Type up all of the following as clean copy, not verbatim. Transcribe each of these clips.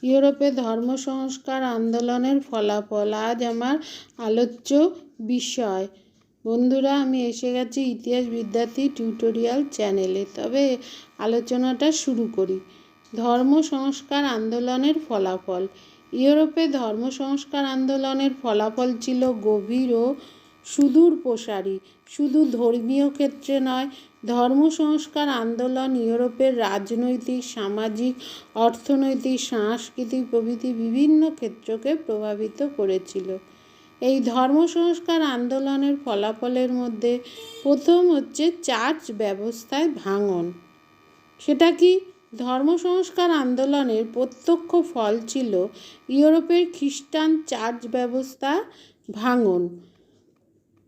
ইউরোপে ধর্ম সংস্কার আন্দোলনের ফলাফল আজ আমার আলোচ্য বিষয়। বন্ধুরা, আমি এসে গেছি ইতিহাস বিদ্যার্থী টিউটোরিয়াল চ্যানেলে। তবে আলোচনাটা শুরু করি। ধর্ম সংস্কার আন্দোলনের ফলাফল। ইউরোপে ধর্ম সংস্কার আন্দোলনের ফলাফল ছিল গভীর ও সুদূর প্রসারী। শুধু ধর্মীয় ক্ষেত্রে নয়, ধর্ম সংস্কার আন্দোলন ইউরোপের রাজনৈতিক, সামাজিক, অর্থনৈতিক, সাংস্কৃতিক প্রভৃতি বিভিন্ন ক্ষেত্রকে প্রভাবিত করেছিল। এই ধর্ম সংস্কার আন্দোলনের ফলাফলের মধ্যে প্রথম হচ্ছে চার্চ ব্যবস্থায় ভাঙন। সেটা কি? ধর্ম সংস্কার আন্দোলনের প্রত্যক্ষ ফল ছিল ইউরোপের খ্রিস্টান চার্চ ব্যবস্থা ভাঙন।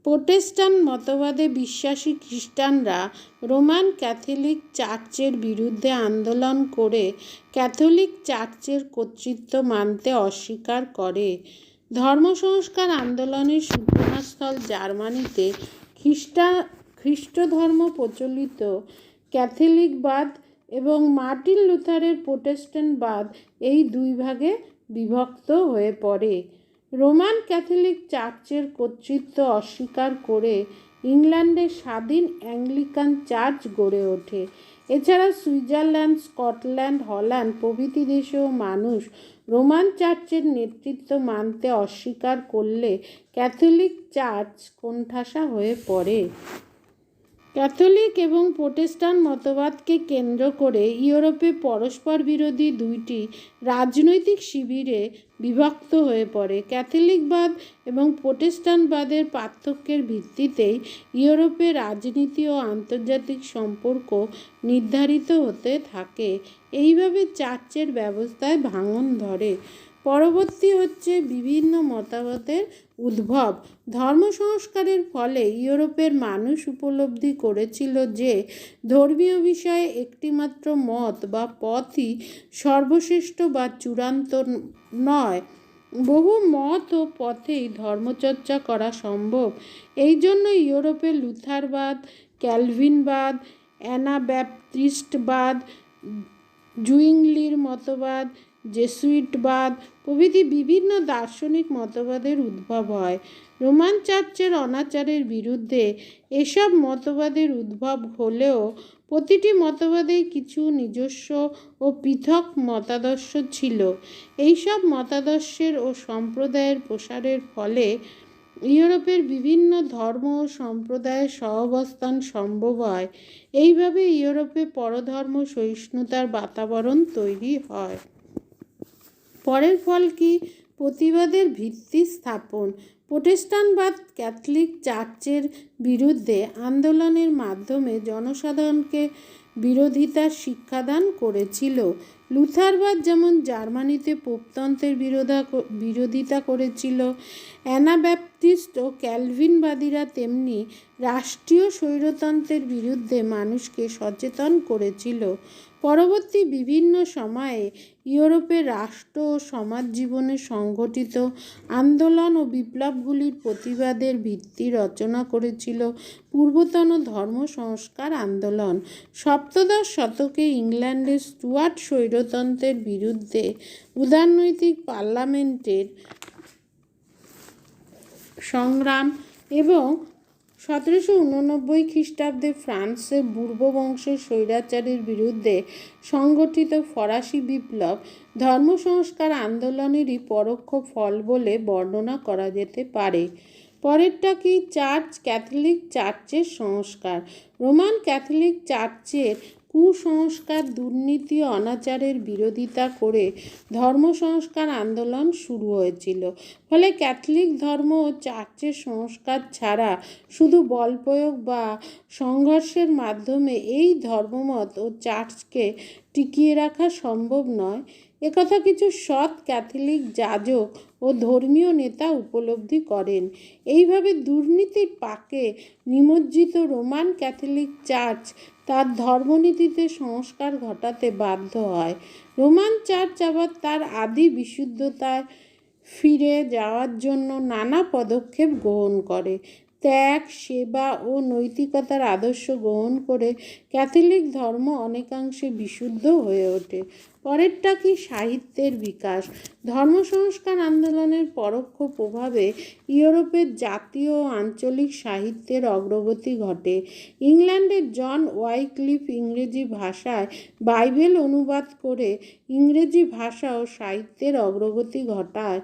প্রোটেস্ট্যান্ট মতবাদে বিশ্বাসী খ্রিস্টানরা রোমান ক্যাথলিক চার্চের বিরুদ্ধে আন্দোলন করে ক্যাথলিক চার্চের কর্তৃত্ব মানতে অস্বীকার করে। ধর্ম সংস্কার আন্দোলনের সূচনাস্থল জার্মানিতে খ্রিস্ট ধর্ম প্রচলিত ক্যাথলিকবাদ এবং মার্টিন লুথারের প্রোটেস্ট্যান্টবাদ এই দুই ভাগে বিভক্ত হয়ে পড়ে। রোমান ক্যাথলিক চার্চের কর্তৃত্ব অস্বীকার করে ইংল্যান্ডে স্বাধীন অ্যাংলিকান চার্চ গড়ে ওঠে। এছাড়া সুইজারল্যান্ড, স্কটল্যান্ড, হল্যান্ড প্রভৃতি দেশেও মানুষ রোমান চার্চের নেতৃত্ব মানতে অস্বীকার করলে ক্যাথলিক চার্চ কোণঠাসা হয়ে পড়ে। ক্যাথলিক এবং প্রোটেস্ট্যান্ট মতবাদকে কেন্দ্র করে ইউরোপে পরস্পর বিরোধী দুইটি রাজনৈতিক শিবিরে বিভক্ত হয়ে পড়ে। ক্যাথলিকবাদ এবং প্রোটেস্ট্যান্টবাদের পার্থক্যের ভিত্তিতেই ইউরোপে রাজনীতি ও আন্তর্জাতিক সম্পর্ক নির্ধারিত হতে থাকে। এইভাবে চার্চের ব্যবস্থায় ভাঙন ধরে। পরবর্তী হচ্ছে বিভিন্ন মতবাদের উদ্ভব। ধর্ম সংস্কারের ফলে ইউরোপের মানুষ উপলব্ধি করেছিল যে ধর্মীয় বিষয়ে একটিমাত্র মত বা পথই সর্বশ্রেষ্ঠ বা চূড়ান্ত নয়, বহু মত ও পথেই ধর্মচর্চা করা সম্ভব। এই জন্য ইউরোপে লুথারবাদ, ক্যালভিনবাদ, অ্যানাব্যাপটিস্টবাদ, জুইংলির মতবাদ, জেসুইটবাদ প্রভৃতি বিভিন্ন দার্শনিক মতবাদের উদ্ভব হয়। রোমান চার্চের অনাচারের বিরুদ্ধে এসব মতবাদের উদ্ভব হলেও প্রতিটি মতবাদেই কিছু নিজস্ব ও পৃথক মতাদর্শ ছিল। এইসব মতাদর্শের ও সম্প্রদায়ের প্রসারের ফলে ইউরোপের বিভিন্ন ধর্ম ও সম্প্রদায়ের সহাবস্থান সম্ভব হয়। এইভাবে ইউরোপে পরধর্ম সহিষ্ণুতার বাতাবরণ তৈরি হয়। পরের ফল কি? প্রতিবাদের ভিত্তি স্থাপন। প্রোটেস্ট্যান্টবাদ ক্যাথলিক চার্চের বিরুদ্ধে আন্দোলনের মাধ্যমে জনসাধারণকে বিরোধিতার শিক্ষাদান করেছিল। লুথারবাদ যেমন জার্মানিতে পোপতন্ত্রের বিরোধিতা করেছিল, অ্যানাব্যাপটিস্ট ও ক্যালভিনবাদীরা তেমনি রাষ্ট্রীয় স্বৈরতন্ত্রের বিরুদ্ধে মানুষকে সচেতন করেছিল। পরবর্তী বিভিন্ন সময়ে ইউরোপের রাষ্ট্র ও সমাজ জীবনে সংঘটিত আন্দোলন ও বিপ্লবগুলির প্রতিবাদের ভিত্তি রচনা করেছিল পূর্বতন ধর্ম সংস্কার আন্দোলন। সপ্তদশ শতকে ইংল্যান্ডের স্টুয়ার্ট স্বৈরতন্ত্রের বিরুদ্ধে উদারনৈতিক পার্লামেন্টের সংগ্রাম এবং 1789 খ্রিস্টাব্দে ফ্রান্সে বুর্ব বংশের স্বৈরাচারের বিরুদ্ধে সংগঠিত ফরাসি বিপ্লব ধর্ম সংস্কার আন্দোলনেরই পরোক্ষ ফল বলে বর্ণনা করা যেতে পারে। পরেরটা কি? চার্চ ক্যাথলিক চার্চের সংস্কার। রোমান ক্যাথলিক চার্চের কুসংস্কার, দুর্নীতি ও অনাচারের বিরোধিতা করে ধর্ম সংস্কার আন্দোলন শুরু হয়েছিল। ফলে ক্যাথলিক ধর্ম ও চার্চের সংস্কার ছাড়া শুধু বলপ্রয়োগ বা সংঘর্ষের মাধ্যমে এই ধর্মমত ও চার্চকে টিকিয়ে রাখা সম্ভব নয়, একথা কিছু সৎ ক্যাথলিক যাজক ও ধর্মীয় নেতা উপলব্ধি করেন। এইভাবে দুর্নীতির পাকে নিমজ্জিত রোমান ক্যাথলিক চার্চ তার ধর্মনীতিতে সংস্কার ঘটাতে বাধ্য হয়। রোমান চার্চ আবার তার আদি বিশুদ্ধতায় ফিরে যাওয়ার জন্য নানা পদক্ষেপ গ্রহণ করে। ত্যাগ, সেবা ও নৈতিকতার আদর্শ গ্রহণ করে ক্যাথলিক ধর্ম অনেকাংশে বিশুদ্ধ হয়ে ওঠে। পরেরটা কি? সাহিত্যের বিকাশ। ধর্ম সংস্কার আন্দোলনের পরোক্ষ প্রভাবে ইউরোপের জাতীয় ও আঞ্চলিক সাহিত্যের অগ্রগতি ঘটে। ইংল্যান্ডের জন ওয়াইক্লিফ ইংরেজি ভাষায় বাইবেল অনুবাদ করে ইংরেজি ভাষা ও সাহিত্যের অগ্রগতি ঘটায়।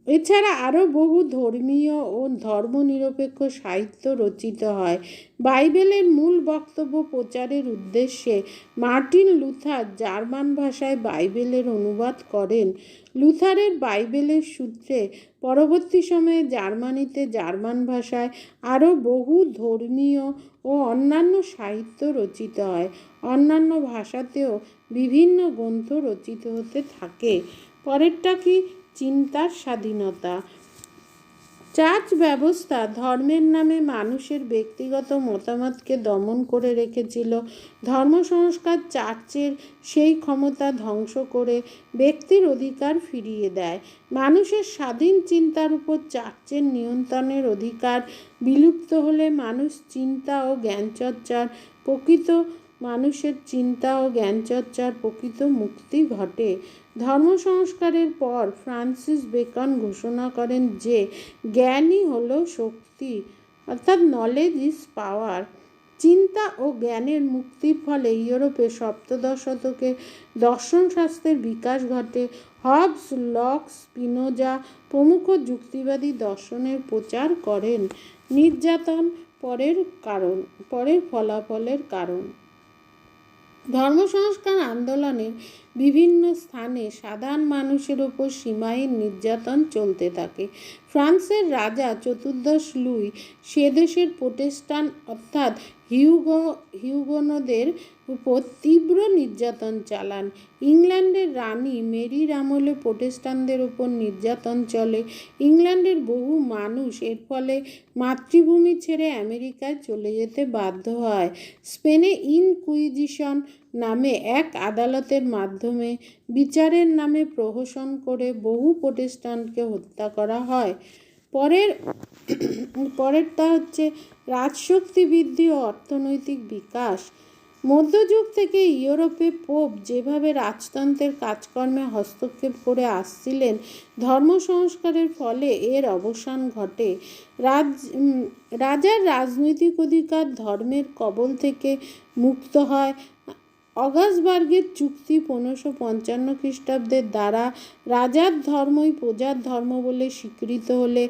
এছাড়া আরও বহু ধর্মীয় ও ধর্মনিরপেক্ষ সাহিত্য রচিত হয়। বাইবেলের মূল বক্তব্য প্রচারের উদ্দেশ্যে মার্টিন লুথার জার্মান ভাষায় বাইবেলের অনুবাদ করেন। লুথারের বাইবেলের সূত্রে পরবর্তী সময়ে জার্মানিতে জার্মান ভাষায় আরও বহু ধর্মীয় ও অন্যান্য সাহিত্য রচিত হয়। অন্যান্য ভাষাতেও বিভিন্ন গ্রন্থ রচিত হতে থাকে। পরেরটা কি? চিন্তার স্বাধীনতা। চার্চ ব্যবস্থা ধর্মের নামে মানুষের ব্যক্তিগত মতামতকে দমন করে রেখেছিল। ধর্ম সংস্কার চার্চের সেই ক্ষমতা ধ্বংস করে ব্যক্তির অধিকার ফিরিয়ে দেয়। মানুষের স্বাধীন চিন্তার উপর চার্চের নিয়ন্ত্রণের অধিকার বিলুপ্ত হলে মানুষের চিন্তা ও জ্ঞানচর্চার প্রকৃত মুক্তি ঘটে। ধর্ম সংস্কারের পর ফ্রান্সিস বেকন ঘোষণা করেন যে জ্ঞানই হলো শক্তি, অর্থাৎ নলেজ ইজ পাওয়ার। চিন্তা ও জ্ঞানের মুক্তির ফলে ইউরোপে সপ্তদশ শতকে দর্শনশাস্ত্রের বিকাশ ঘটে। হবস, লক, স্পিনোজা প্রমুখ যুক্তিবাদী দর্শনের প্রচার করেন। নির্যাতন পরের ফলাফলের কারণ। ধর্ম সংস্কার আন্দোলনের বিভিন্ন স্থানে সাধারণ মানুষের ওপর সীমাহীন নির্যাতন চলতে থাকে। ফ্রান্সের রাজা চতুর্দশ লুই সে দেশের প্রোটেস্ট্যান্ট অর্থাৎ হিউগোনদের উপর তীব্র নির্যাতন চালান। ইংল্যান্ডের রানী মেরির আমলে প্রোটেস্ট্যান্টদের উপর নির্যাতন চলে। ইংল্যান্ডের বহু মানুষ এর ফলে মাতৃভূমি ছেড়ে আমেরিকায় চলে যেতে বাধ্য হয়। স্পেনে ইনকুইজিশন নামে এক আদালতের মাধ্যমে বিচারের নামে প্রহসন করে বহু প্রোটেস্ট্যান্টকে হত্যা করা হয়। পরেরটা হচ্ছে রাজশক্তি বৃদ্ধি ও অর্থনৈতিক বিকাশ। মধ্যযুগ থেকে ইউরোপে পোপ যেভাবে রাজতন্ত্রের কাজকর্মে হস্তক্ষেপ করে আসছিলেন, ধর্ম সংস্কারের ফলে এর অবসান ঘটে। রাজার রাজনৈতিক অধিকার ধর্মের কবল থেকে মুক্ত হয়। অগাসবার্গের চুক্তি 1555 খ্রিস্টাব্দের দ্বারা রাজার ধর্মই প্রজার ধর্ম বলে স্বীকৃত হলে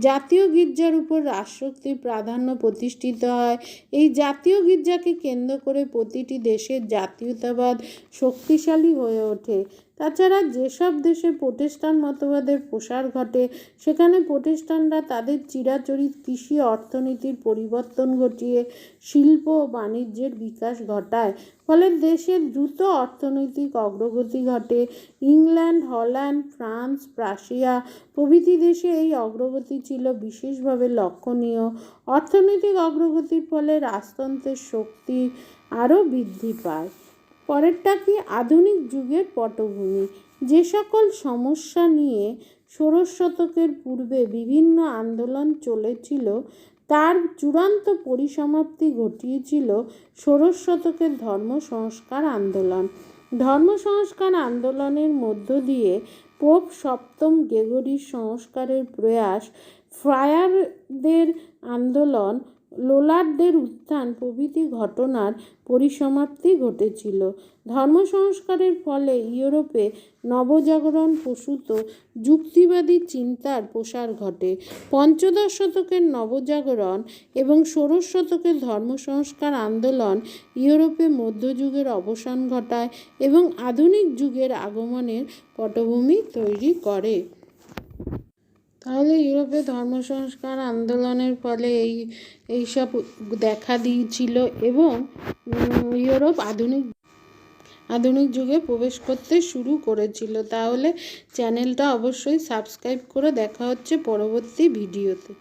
জাতীয় গির্জার উপর রাজশক্তির প্রাধান্য প্রতিষ্ঠিত হয়। এই জাতীয় গির্জাকে কেন্দ্র করে প্রতিটি দেশের জাতীয়তাবাদ শক্তিশালী হয়ে ওঠে। তাছাড়া যেসব দেশে প্রোটেস্ট্যান্ট মতবাদের প্রসার ঘটে সেখানে প্রোটেস্ট্যান্টরা তাদের চিরাচরিত কৃষি অর্থনীতির পরিবর্তন ঘটিয়ে শিল্প ও বাণিজ্যের বিকাশ ঘটায়। ফলে দেশের দ্রুত অর্থনৈতিক অগ্রগতি ঘটে। ইংল্যান্ড, হল্যান্ড, ফ্রান্স, প্রাশিয়া প্রভৃতি দেশে এই অগ্রগতি ছিল বিশেষভাবে লক্ষণীয়। অর্থনৈতিক অগ্রগতির ফলে রাজতন্ত্রের শক্তি আরও বৃদ্ধি পায়। পরেরটা কি? আধুনিক যুগের পটভূমি। যে সকল সমস্যা নিয়ে ষোড়শ শতকের পূর্বে বিভিন্ন আন্দোলন চলেছিল তার চূড়ান্ত পরিসমাপ্তি ঘটিয়েছিল ষোড়শ শতকের ধর্ম সংস্কার আন্দোলন। ধর্ম সংস্কার আন্দোলনের মধ্য দিয়ে পোপ সপ্তম গ্রেগরির সংস্কারের প্রয়াস, ফ্রায়ারদের আন্দোলন, লোলারদের উত্থান প্রভৃতি ঘটনার পরিসমাপ্তি ঘটেছিল। ধর্ম সংস্কারের ফলে ইউরোপে নবজাগরণ প্রসূত যুক্তিবাদী চিন্তার প্রসার ঘটে। পঞ্চদশ শতকের নবজাগরণ এবং ষোড়শ শতকের ধর্ম সংস্কার আন্দোলন ইউরোপে মধ্যযুগের অবসান ঘটায় এবং আধুনিক যুগের আগমনের পটভূমি তৈরি করে। তাহলে ইউরোপে ধর্ম সংস্কার আন্দোলনের ফলে এইসব দেখা দিয়েছিল এবং ইউরোপ আধুনিক যুগে প্রবেশ করতে শুরু করেছিল। তাহলে চ্যানেলটা অবশ্যই সাবস্ক্রাইব করে দেখা হচ্ছে পরবর্তী ভিডিওতে।